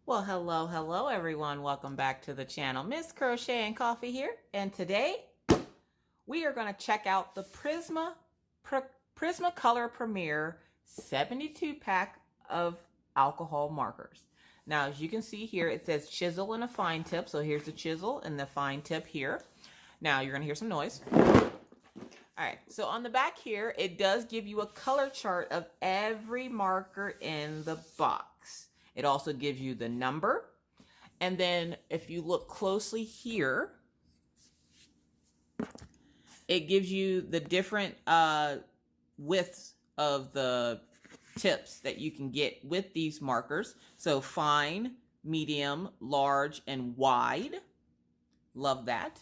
Well, hello everyone. Welcome back to the channel. Miss Crochet and Coffee here. And today we are going to check out the PrismaColor Premier 72 pack of alcohol markers. Now, as you can see here, it says chisel and a fine tip. So here's the chisel and the fine tip here. Now you're going to hear some noise. All right, so on the back here, it does give you a color chart of every marker in the box. It also gives you the number. And then if you look closely here, it gives you the different widths of the tips that you can get with these markers. So fine, medium, large, and wide. Love that.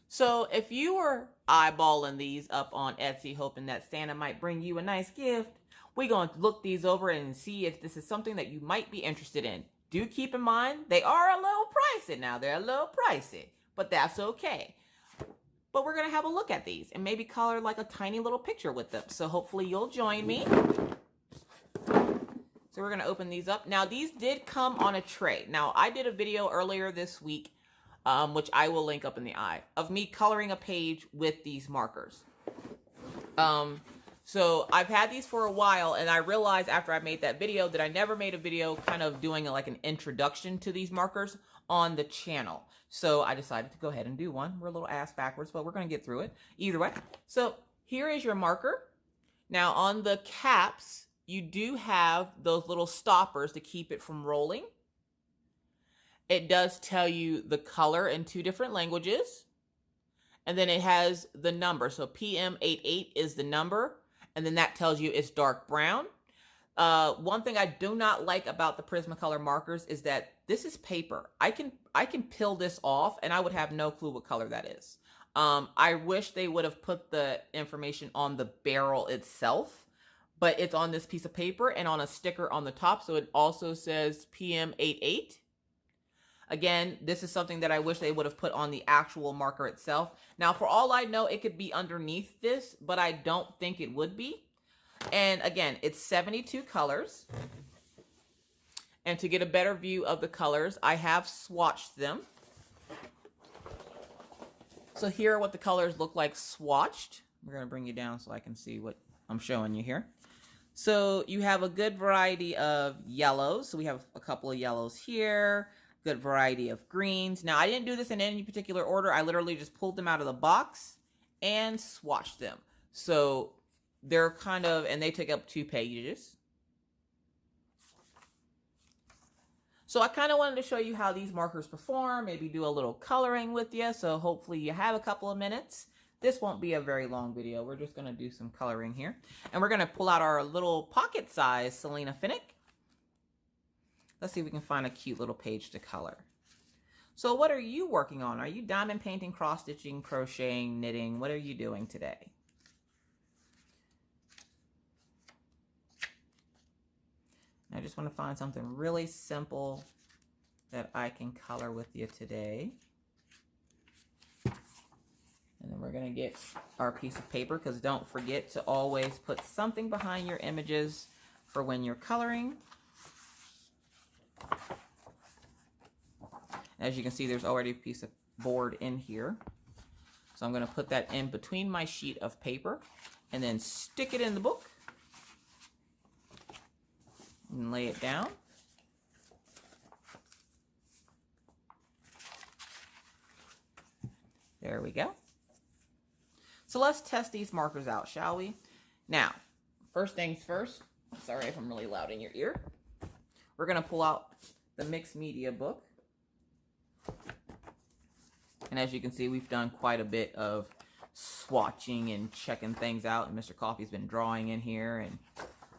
So if you were eyeballing these up on Etsy, hoping that Santa might bring you a nice gift, we're going to look these over and see if this is something that you might be interested in. Do keep in mind, they are a little pricey now. They're a little pricey, but that's okay. But we're going to have a look at these and maybe color like a tiny little picture with them. So hopefully you'll join me. So we're going to open these up. Now, these did come on a tray. Now, I did a video earlier this week, which I will link up in the eye, of me coloring a page with these markers. So I've had these for a while, and I realized after I made that video that I never made a video kind of doing like an introduction to these markers on the channel. So I decided to go ahead and do one. We're a little ass backwards, but we're going to get through it either way. So here is your marker. Now on the caps, you do have those little stoppers to keep it from rolling. It does tell you the color in 2 different languages. And then it has the number. So PM88 is the number. And then that tells you it's dark brown. One thing I do not like about the PrismaColor markers is that this is paper. I can peel this off and I would have no clue what color that is. I wish they would have put the information on the barrel itself, but it's on this piece of paper and on a sticker on the top. So it also says PM88. Again, this is something that I wish they would have put on the actual marker itself. Now, for all I know, it could be underneath this, but I don't think it would be. And again, it's 72 colors. And to get a better view of the colors, I have swatched them. So here are what the colors look like swatched. We're going to bring you down so I can see what I'm showing you here. So you have a good variety of yellows. So we have a couple of yellows here. Good variety of greens. Now, I didn't do this in any particular order. I literally just pulled them out of the box and swatched them. So they're kind of, and they take up 2 pages. So I kind of wanted to show you how these markers perform, maybe do a little coloring with you. So hopefully you have a couple of minutes. This won't be a very long video. We're just going to do some coloring here. And we're going to pull out our little pocket size Selena Finnick. Let's see if we can find a cute little page to color. So what are you working on? Are you diamond painting, cross stitching, crocheting, knitting? What are you doing today? I just want to find something really simple that I can color with you today. And then we're going to get our piece of paper, because don't forget to always put something behind your images for when you're coloring. As you can see, there's already a piece of board in here. So I'm going to put that in between my sheet of paper and then stick it in the book and lay it down. There we go. So let's test these markers out, shall we? Now, first things first. Sorry if I'm really loud in your ear. We're going to pull out the mixed media book. And as you can see, we've done quite a bit of swatching and checking things out. And Mr. Coffee's been drawing in here. And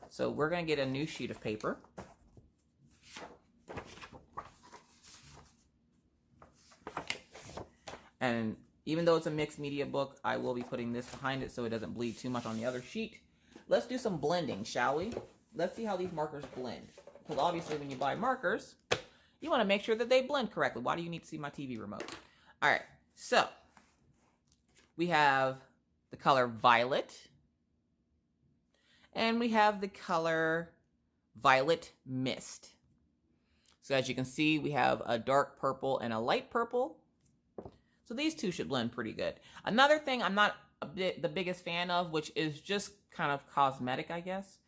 so we're going to get a new sheet of paper. And even though it's a mixed media book, I will be putting this behind it so it doesn't bleed too much on the other sheet. Let's do some blending, shall we? Let's see how these markers blend. Because obviously when you buy markers, you want to make sure that they blend correctly. Why do you need to see my TV remote? All right, so we have the color violet. And we have the color Violet Mist. So as you can see, we have a dark purple and a light purple. So these two should blend pretty good. Another thing I'm not the biggest fan of, which is just kind of cosmetic, I guess,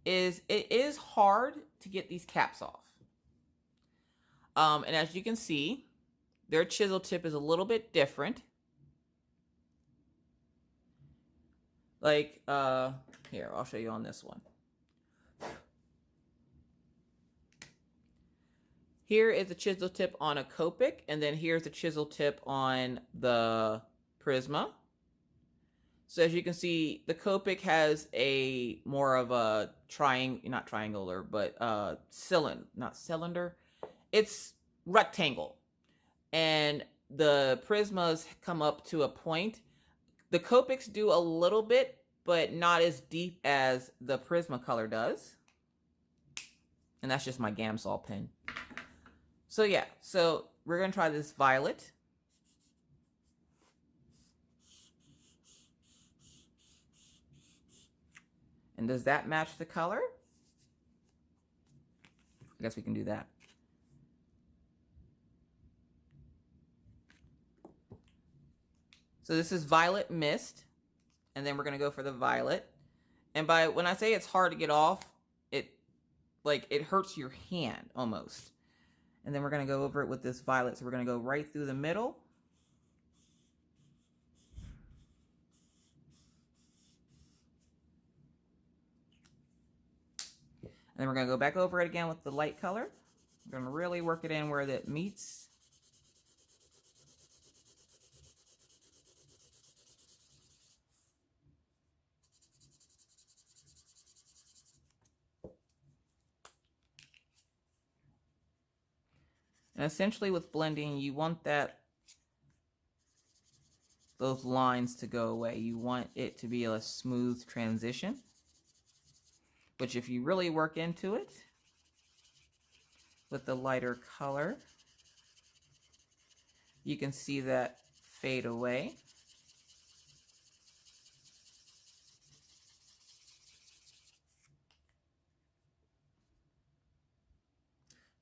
is it is hard to get these caps off. And as you can see, their chisel tip is a little bit different. Like, here, I'll show you on this one. Here is the chisel tip on a Copic, and then here's the chisel tip on the Prisma. So as you can see, the Copic has a more of a not triangular, but not cylinder. It's rectangle. And the Prismas come up to a point. The Copics do a little bit, but not as deep as the PrismaColor does. And that's just my Gamsol pen. So yeah, so we're going to try this violet. And does that match the color? I guess we can do that. So this is Violet Mist. And then we're going to go for the violet. And when I say it's hard to get off, it hurts your hand almost. And then we're going to go over it with this violet. So we're going to go right through the middle. And then we're going to go back over it again with the light color. We're going to really work it in where that meets. And essentially with blending, you want those lines to go away. You want it to be a smooth transition. Which if you really work into it with the lighter color, you can see that fade away.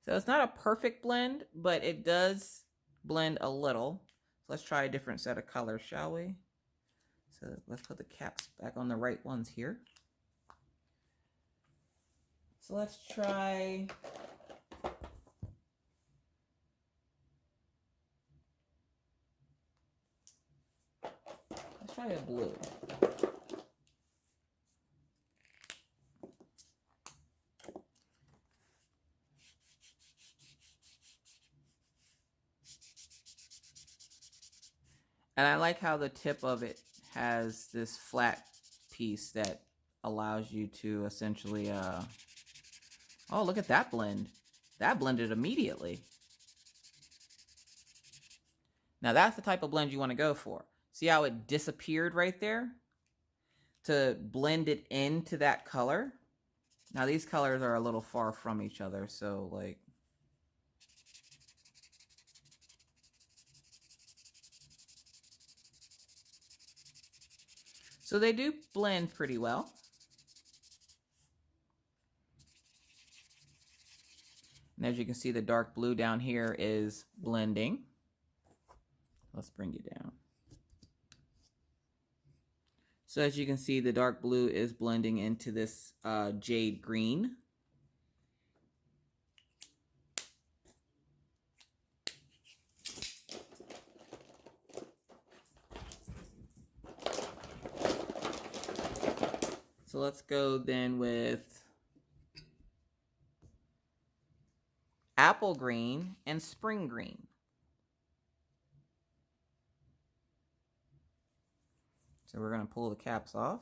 So it's not a perfect blend, but it does blend a little. So let's try a different set of colors, shall we? So let's put the caps back on the right ones here. So let's try a blue. And I like how the tip of it has this flat piece that allows you to essentially, oh, look at that blend. That blended immediately. Now that's the type of blend you want to go for. See how it disappeared right there? To blend it into that color. Now these colors are a little far from each other, so like, so they do blend pretty well. And as you can see, the dark blue down here is blending. Let's bring you down. So as you can see, the dark blue is blending into this jade green. So let's go then with apple green and spring green. So we're going to pull the caps off.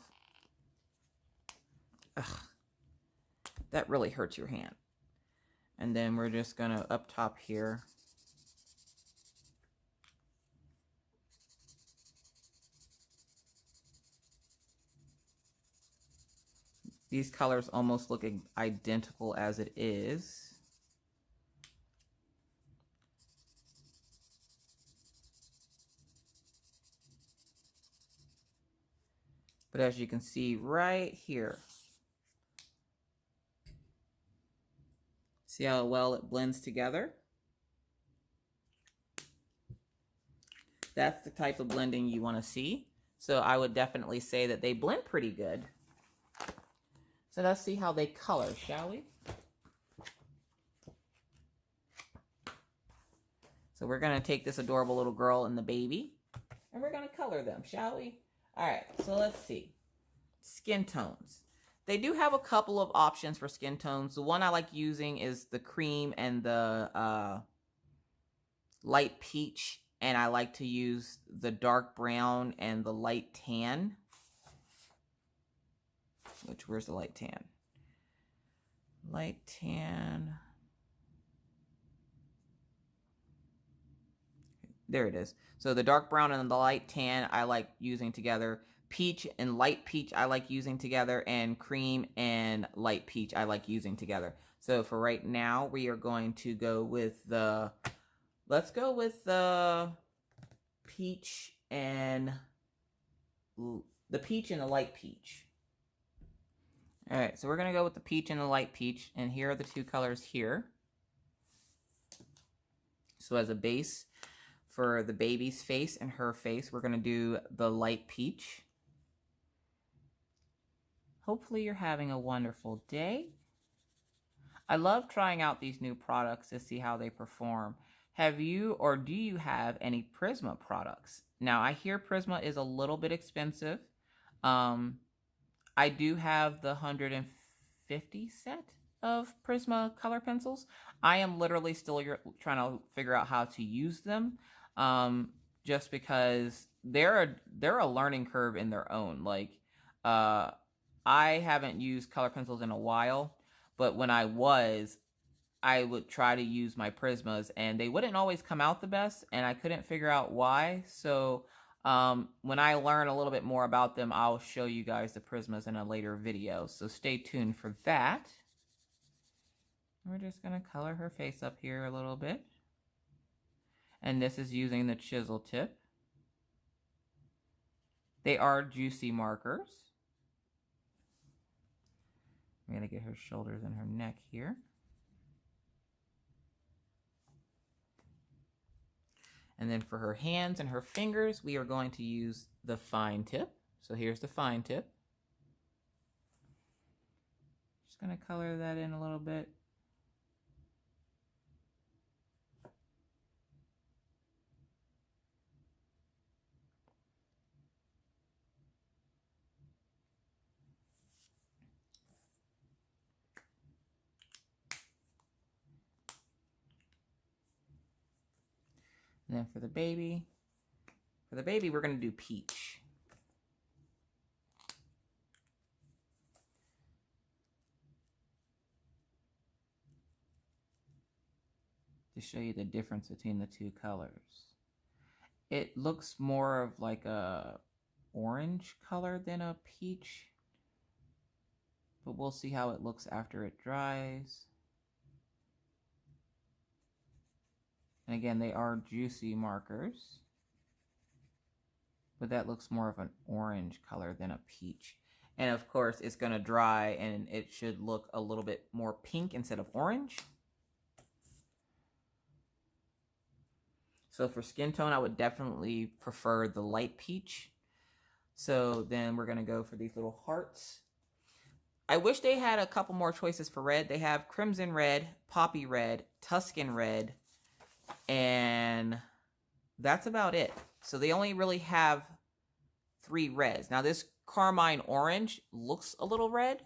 Ugh, that really hurts your hand. And then we're just going to up top here. These colors almost look identical as it is. But as you can see right here, See how well it blends together? That's the type of blending you want to see. So I would definitely say that they blend pretty good. So let's see how they color, shall we? So we're going to take this adorable little girl and the baby, and we're going to color them, shall we? All right, so let's see. Skin tones. They do have a couple of options for skin tones. The one I like using is the cream and the light peach, and I like to use the dark brown and the light tan. Where's the light tan? Light tan. There it is. So the dark brown and the light tan I like using together. Peach and light peach I like using together. And cream and light peach I like using together. So for right now, we are going to go with the... Let's go with the peach and the light peach. All right, so we're going to go with the peach and the light peach. And here are the two colors here. So as a base for the baby's face and her face, we're going to do the light peach. Hopefully you're having a wonderful day. I love trying out these new products to see how they perform. Have you or do you have any Prisma products? Now, I hear Prisma is a little bit expensive. I do have the 150 set of PrismaColor pencils. I am literally still trying to figure out how to use them. Just because they're a learning curve in their own. Like, I haven't used color pencils in a while, but when I would try to use my Prismas and they wouldn't always come out the best, and I couldn't figure out why. So when I learn a little bit more about them, I'll show you guys the Prismas in a later video. So stay tuned for that. We're just going to color her face up here a little bit. And this is using the chisel tip. They are juicy markers. I'm going to get her shoulders and her neck here. And then for her hands and her fingers, we are going to use the fine tip. So here's the fine tip. Just going to color that in a little bit. And then for the baby, we're going to do peach. To show you the difference between the two colors. It looks more of like a orange color than a peach, but we'll see how it looks after it dries. And again, they are juicy markers, but that looks more of an orange color than a peach. And of course, it's going to dry and it should look a little bit more pink instead of orange. So for skin tone, I would definitely prefer the light peach. So then we're going to go for these little hearts. I wish they had a couple more choices for red. They have crimson red, poppy red, Tuscan red, and that's about it. So they only really have 3 reds. Now this carmine orange looks a little red,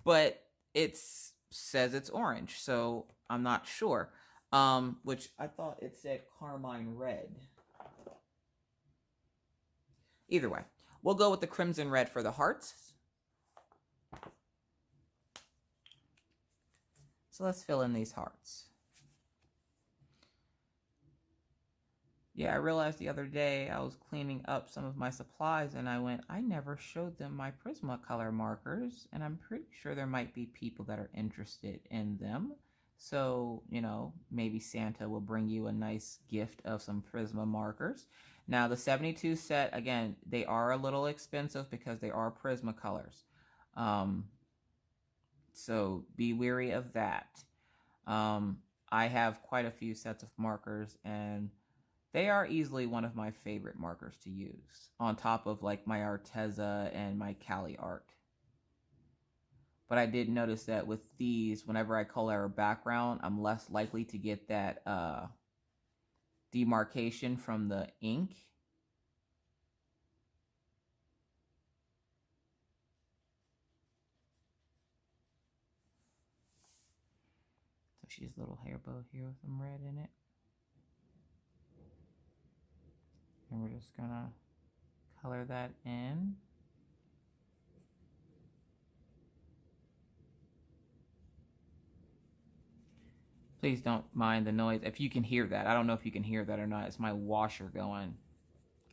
but it says it's orange, so I'm not sure. Which I thought it said carmine red. Either way, we'll go with the crimson red for the hearts. So let's fill in these hearts. Yeah, I realized the other day I was cleaning up some of my supplies and I never showed them my PrismaColor markers, and I'm pretty sure there might be people that are interested in them. So, you know, maybe Santa will bring you a nice gift of some Prisma markers. Now, the 72 set, again, they are a little expensive because they are PrismaColors. So be wary of that. I have quite a few sets of markers, and they are easily one of my favorite markers to use, on top of like my Arteza and my Cali Art. But I did notice that with these, whenever I color a background, I'm less likely to get that demarcation from the ink. So she's a little hair bow here with some red in it. And we're just gonna color that in. Please don't mind the noise. If you can hear that, I don't know if you can hear that or not. It's my washer going.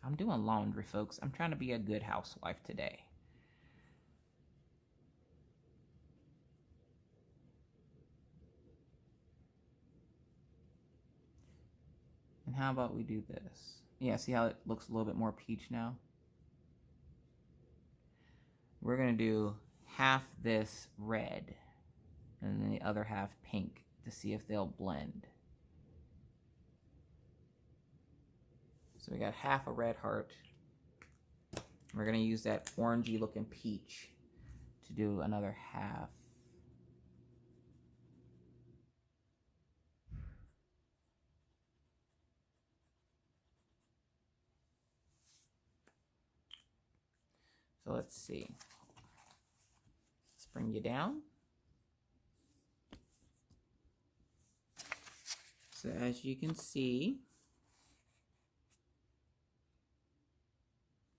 I'm doing laundry, folks. I'm trying to be a good housewife today. And how about we do this? Yeah, see how it looks a little bit more peach now? We're gonna do half this red and then the other half pink to see if they'll blend. So we got half a red heart. We're gonna use that orangey looking peach to do another half. So let's see. Let's bring you down. So as you can see,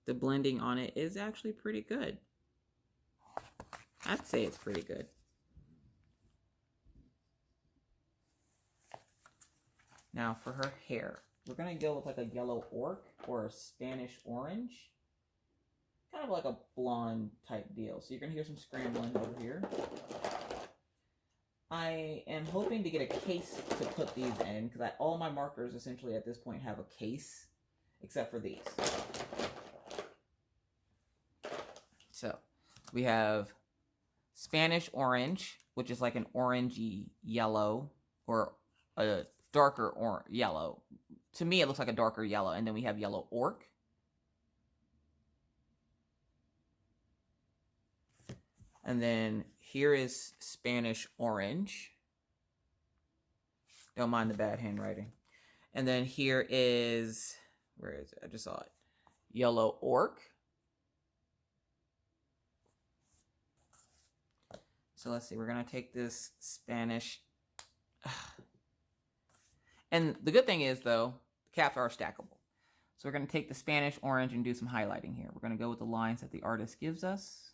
the blending on it is actually pretty good. I'd say it's pretty good. Now for her hair, we're gonna go with like a yellow orc or a Spanish orange. Kind of like a blonde type deal. So you're gonna hear some scrambling over here. I am hoping to get a case to put these in, because all my markers essentially at this point have a case, except for these. So we have Spanish orange, which is like an orangey yellow, or a darker yellow. To me, it looks like a darker yellow. And then we have yellow orc. And then here is Spanish orange. Don't mind the bad handwriting. And then here is, where is it? I just saw it. Yellow orc. So let's see, we're gonna take this Spanish. And the good thing is though, the caps are stackable. So we're gonna take the Spanish orange and do some highlighting here. We're gonna go with the lines that the artist gives us.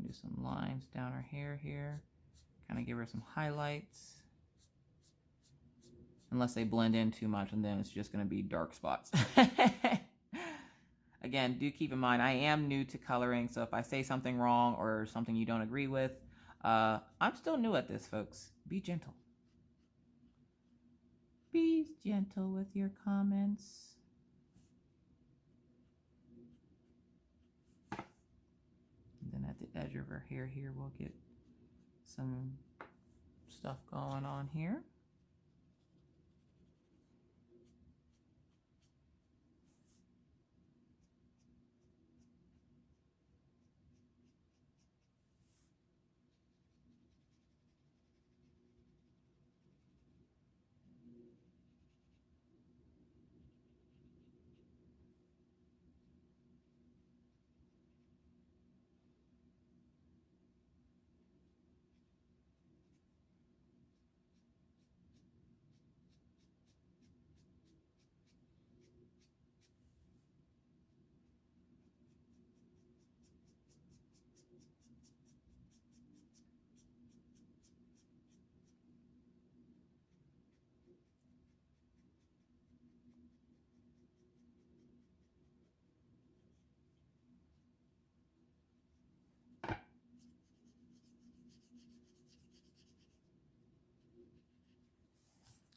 Do some lines down her hair here. Kind of give her some highlights. Unless they blend in too much, and then it's just going to be dark spots. Again, do keep in mind, I am new to coloring, so if I say something wrong or something you don't agree with, I'm still new at this, folks. Be gentle. Be gentle with your comments. And then at the edge of her hair here, we'll get some stuff going on here.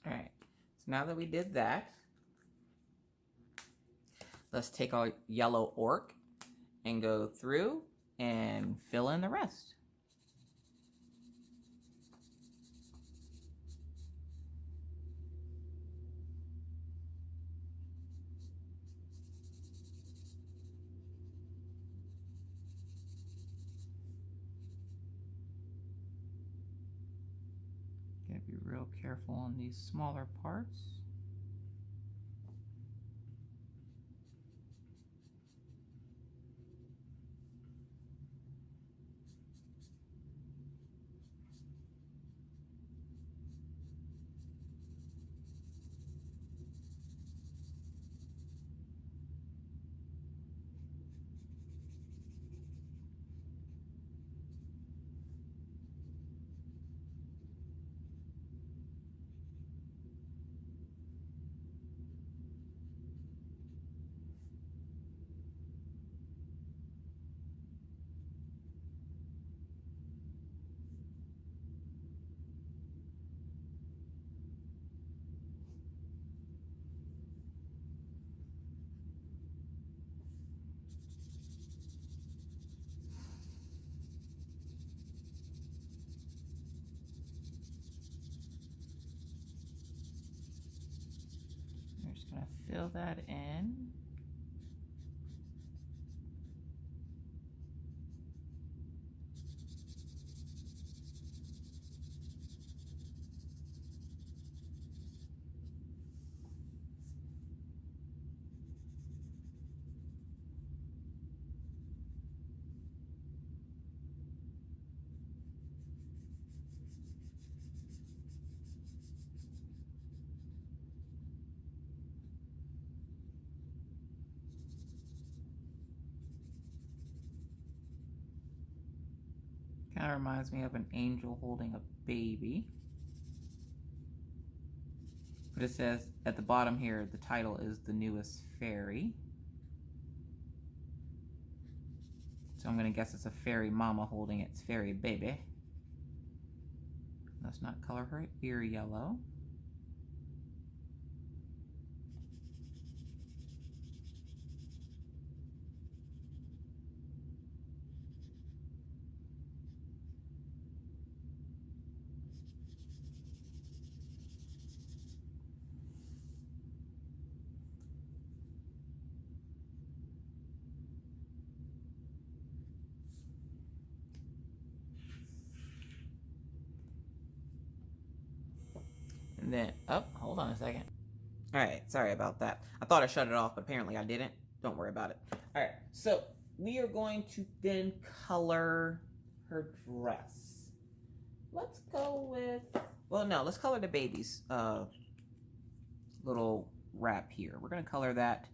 All right, so now that we did that, Let's take our yellow orc and go through and fill in the rest. Gotta be real careful on these smaller parts. We're just gonna fill that in. Kind of reminds me of an angel holding a baby. But it says at the bottom here, the title is The Newest Fairy. So I'm going to guess it's a fairy mama holding its fairy baby. Let's not color her ear yellow. And then, oh, hold on a second. All right, sorry about that. I thought I shut it off, but apparently I didn't. Don't worry about it. All right, so we are going to then color her dress. Let's go with, well, no, let's color the baby's little wrap here. We're gonna color that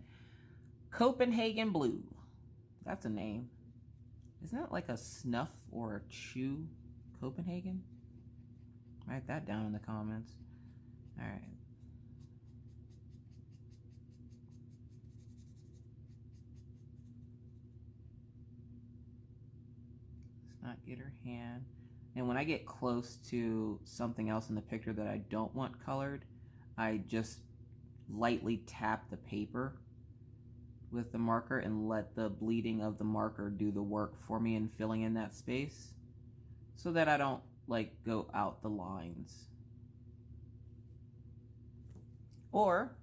Copenhagen Blue. That's a name. Isn't that like a snuff or a chew? Copenhagen? Write that down in the comments. All right. Let's not get her hand. And when I get close to something else in the picture that I don't want colored, I just lightly tap the paper with the marker and let the bleeding of the marker do the work for me in filling in that space so that I don't like go out the lines. Or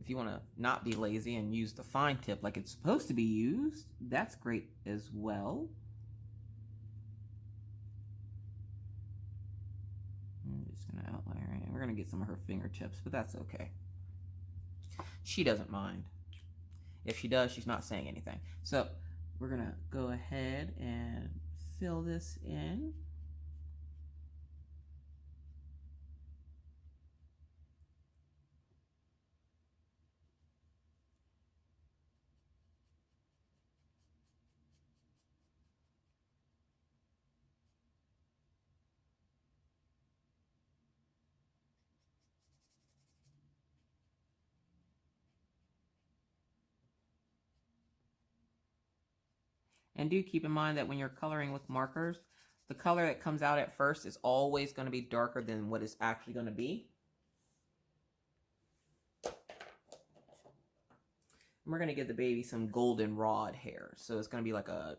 if you want to not be lazy and use the fine tip like it's supposed to be used, that's great as well. I'm just going to outline her, and we're going to get some of her fingertips, but that's okay. She doesn't mind. If she does, she's not saying anything. So we're going to go ahead and fill this in. And do keep in mind that when you're coloring with markers, the color that comes out at first is always going to be darker than what it's actually going to be. And we're going to give the baby some goldenrod hair. So it's going to be like a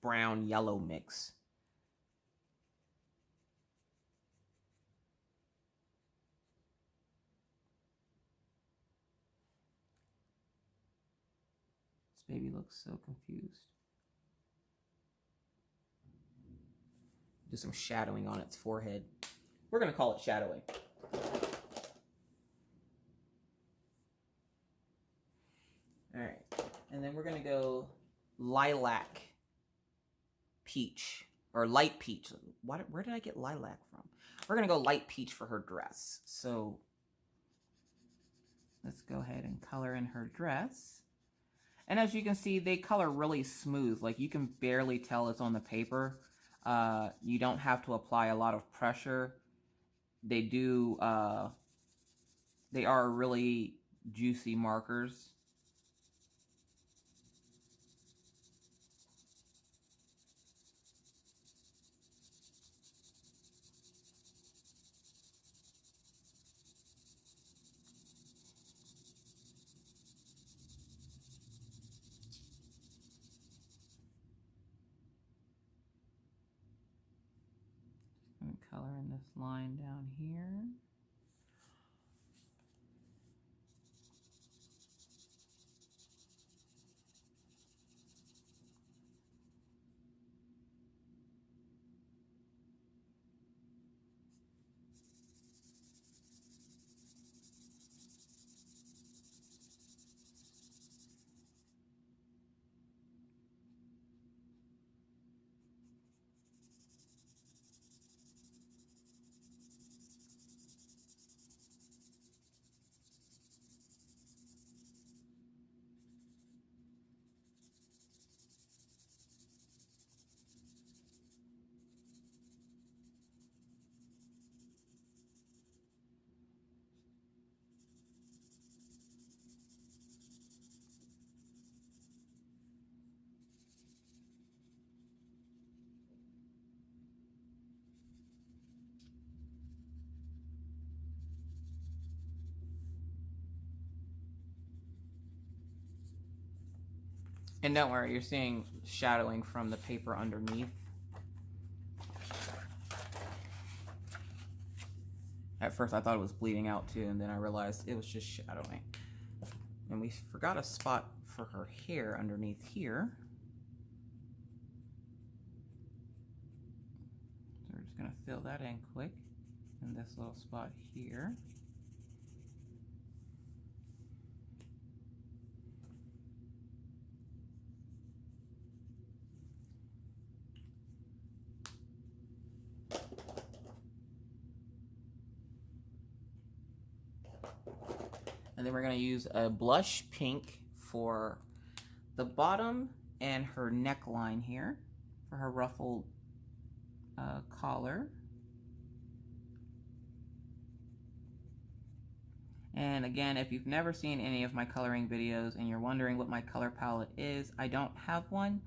brown yellow mix. This baby looks so confused. Do some shadowing on its forehead. We're going to call it shadowing. All right. And then we're going to go lilac peach or light peach. Where did I get lilac from? We're going to go light peach for her dress. So let's go ahead and color in her dress. And as you can see, they color really smooth. Like you can barely tell it's on the paper. You don't have to apply a lot of pressure. They do, they are really juicy markers. I'm coloring this line down here. And don't worry, you're seeing shadowing from the paper underneath. At first I thought it was bleeding out too, and then I realized it was just shadowing. And we forgot a spot for her hair underneath here. So we're just gonna fill that in quick in this little spot here. And then we're going to use a blush pink for the bottom and her neckline here for her ruffled collar. And again, if you've never seen any of my coloring videos and you're wondering what my color palette is, I don't have one.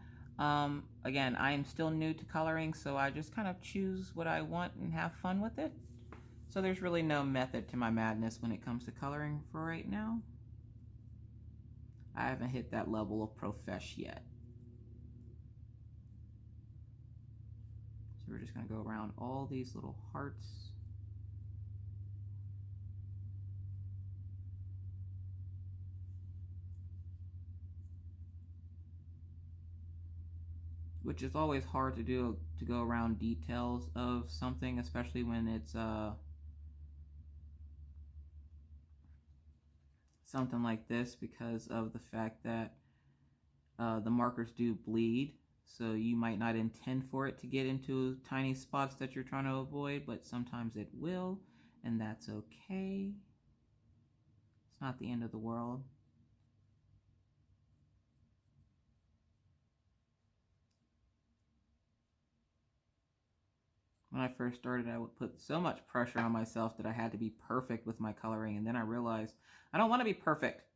Again, I am still new to coloring, so I just kind of choose what I want and have fun with it. So there's really no method to my madness when it comes to coloring for right now. I haven't hit that level of profesh yet. So we're just gonna go around all these little hearts. Which is always hard to do, to go around details of something, especially when it's something like this, because of the fact that the markers do bleed. So you might not intend for it to get into tiny spots that you're trying to avoid, but sometimes it will, and that's okay. It's not the end of the world. When I first started, I would put so much pressure on myself that I had to be perfect with my coloring, and then I realized I don't want to be perfect.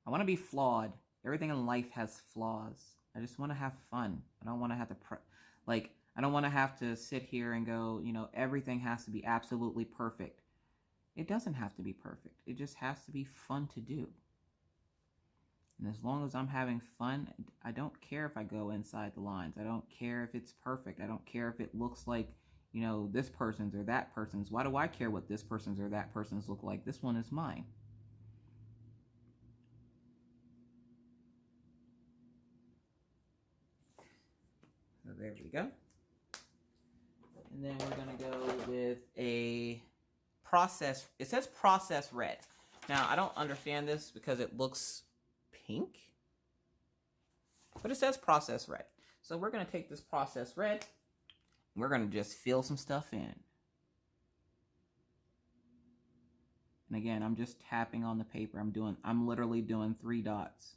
I want to be flawed. Everything in life has flaws. I just want to have fun. I don't want to have to I don't want to have to sit here and go, you know, everything has to be absolutely perfect. It doesn't have to be perfect. It just has to be fun to do. And as long as I'm having fun, I don't care if I go inside the lines. I don't care if it's perfect. I don't care if it looks like, you know, this person's or that person's. Why do I care what this person's or that person's look like? This one is mine. So there we go. And then we're going to go with a process. It says process red. Now, I don't understand this because it looks pink, but it says process red. So we're going to take this process red. We're going to just fill some stuff in. And again, I'm just tapping on the paper. I'm literally doing 3 dots.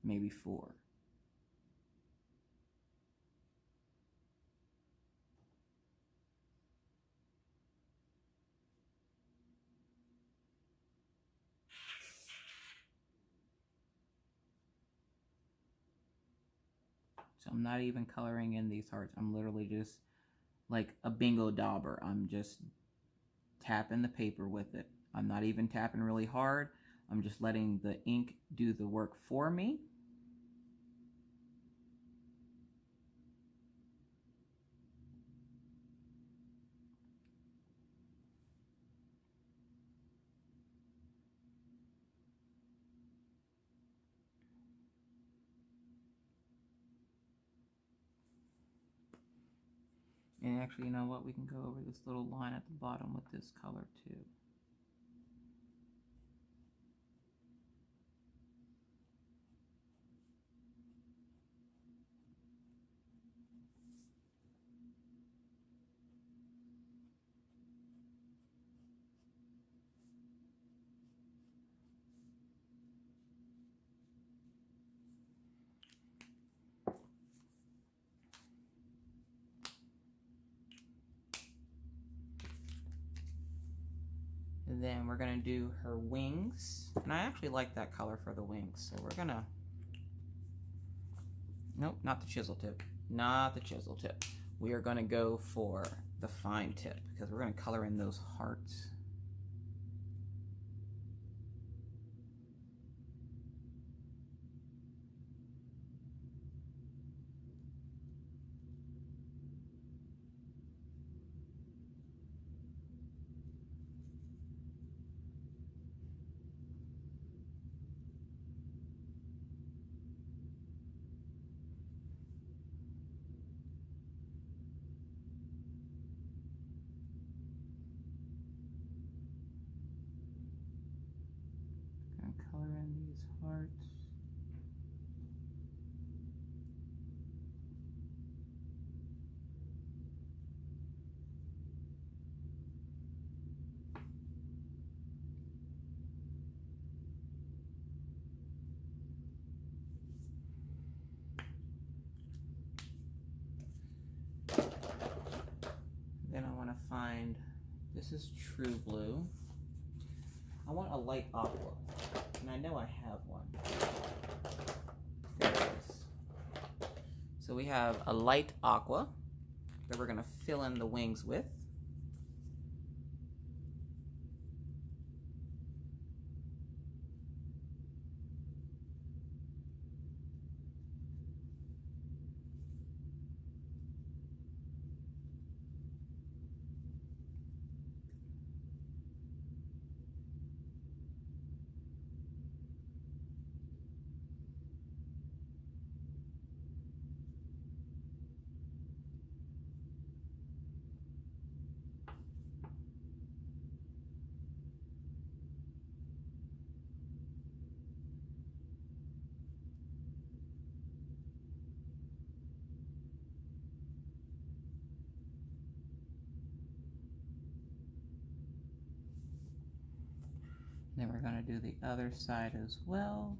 Maybe 4. So I'm not even coloring in these hearts. I'm literally just like a bingo dauber. I'm just tapping the paper with it. I'm not even tapping really hard. I'm just letting the ink do the work for me. And actually, you know what? We can go over this little line at the bottom with this color too. And then we're gonna do her wings. And I actually like that color for the wings. So we're gonna, nope, not the chisel tip. Not the chisel tip. We are gonna go for the fine tip because we're gonna color in those hearts. Color in these hearts. Then I want to find, this is true blue. I want a light aqua, and I know I have one. There it is. So we have a light aqua that we're going to fill in the wings with. Then we're going to do the other side as well.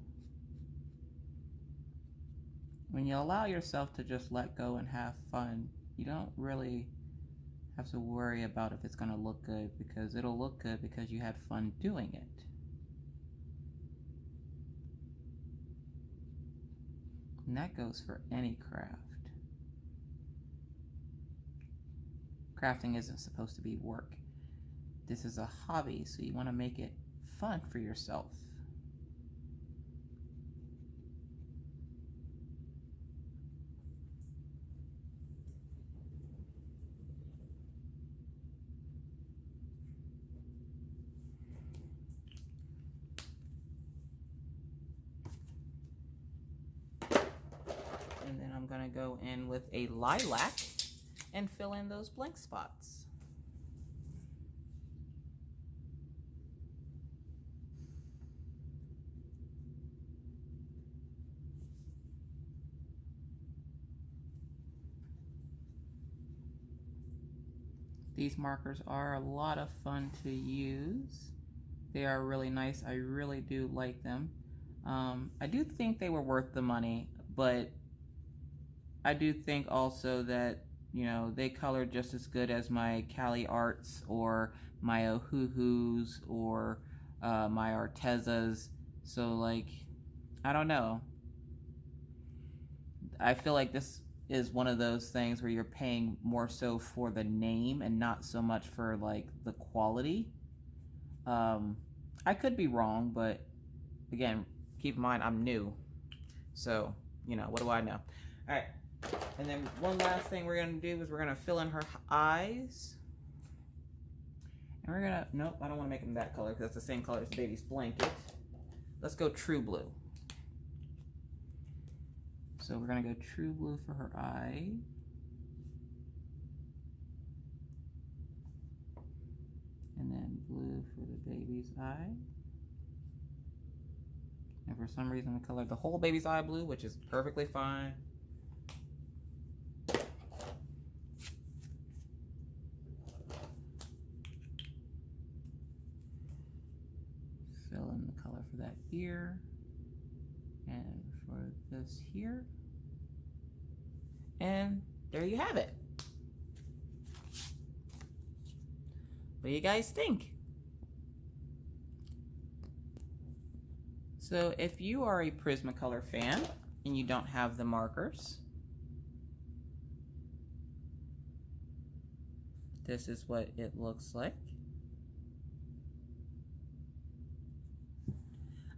When you allow yourself to just let go and have fun, you don't really have to worry about if it's going to look good, because it'll look good because you had fun doing it. And that goes for any craft. Crafting isn't supposed to be work. this is a hobby, so you want to make it fun for yourself. And then I'm going to go in with a lilac and fill in those blank spots. These markers are a lot of fun to use. They are really nice. I really do like them. I do think they were worth the money, but I do think also that, you know, they color just as good as my Cali Arts or my Ohuhus or my Artezas. So, like, I don't know. I feel like this is one of those things where you're paying more so for the name and not so much for, like, the quality. I could be wrong, but again, keep in mind I'm new. So, you know, what do I know? All right. And then one last thing we're going to do is we're going to fill in her eyes. And we're going to, nope, I don't want to make them that color because that's the same color as the baby's blanket. Let's go true blue. So we're going to go true blue for her eye. And then blue for the baby's eye. And for some reason we colored the whole baby's eye blue, which is perfectly fine. Fill in the color for that ear. And for this here. And there you have it. What do you guys think? So if you are a PrismaColor fan and you don't have the markers, this is what it looks like.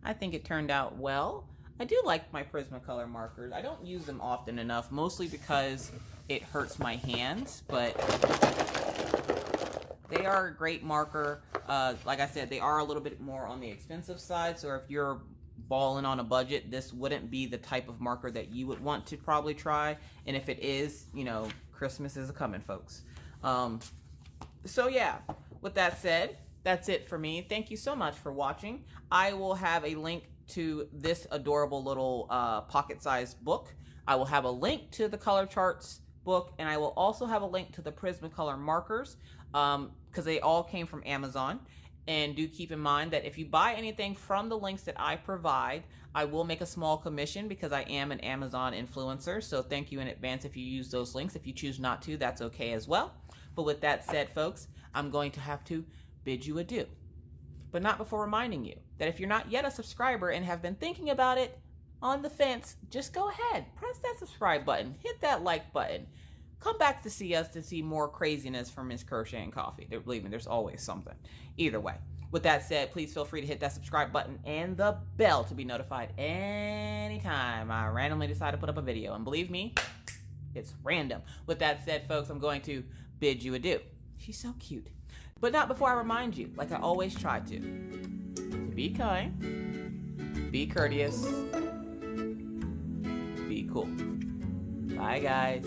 I think it turned out well. I do like my PrismaColor markers. I don't use them often enough, mostly because it hurts my hands, but they are a great marker. Like I said, they are a little bit more on the expensive side, so if you're balling on a budget, this wouldn't be the type of marker that you would want to probably try. And if it is, you know, Christmas is a-coming, folks. So yeah, with that said, that's it for me. Thank you so much for watching. I will have a link to this adorable little pocket-sized book. I will have a link to the color charts book, and I will also have a link to the PrismaColor markers because they all came from Amazon. And do keep in mind that if you buy anything from the links that I provide, I will make a small commission because I am an Amazon influencer. So thank you in advance if you use those links. If you choose not to, that's okay as well. But with that said, folks, I'm going to have to bid you adieu. But not before reminding you that if you're not yet a subscriber and have been thinking about it on the fence, just go ahead, press that subscribe button, hit that like button. Come back to see us to see more craziness from Miss Crocheting Coffee. Believe me, there's always something. Either way, with that said, please feel free to hit that subscribe button and the bell to be notified anytime I randomly decide to put up a video. And believe me, it's random. With that said, folks, I'm going to bid you adieu. She's so cute. But not before I remind you, like I always try to be kind, be courteous, be cool. Bye, guys.